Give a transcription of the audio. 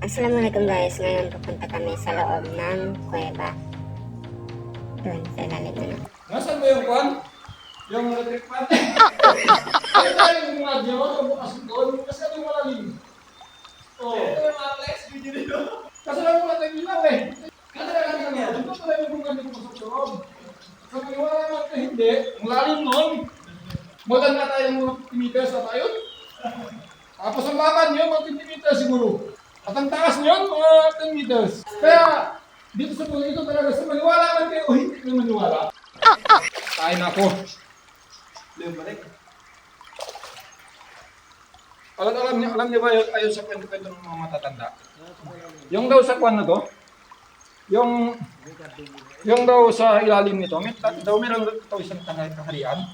Assalamualaikum guys, ngayon pupunta kami sa loob ng kuweba. Doon, sa ilalim na lang. Nasaan mo yung kwan? Yung electric fan? Ay, tayo yung radyo, bukas doon, kasi yung malalim. Oo. Ito yung Alex, video nito. Kasi lang mo natin bilang eh. Kasi lang natin yan. Ito pala yung kung ganito sa loob. Kung wala naman hindi, ang lalim nun. Modern na tayo ng 50 meters na tayo. Tapos ang laban nyo, mga 20 meters siguro. At ang taas nyo, mga 10 meters. Kaya, dito sa puno ito talaga, sa maniwala man kayo o hindi kayo maniwala. Tayo na ako. Balik. Alam niyo ba ayon sa kwento ng mga matatanda? Yung daw sa kwan na to, yung daw sa ilalim nito, meron daw isang kaharian.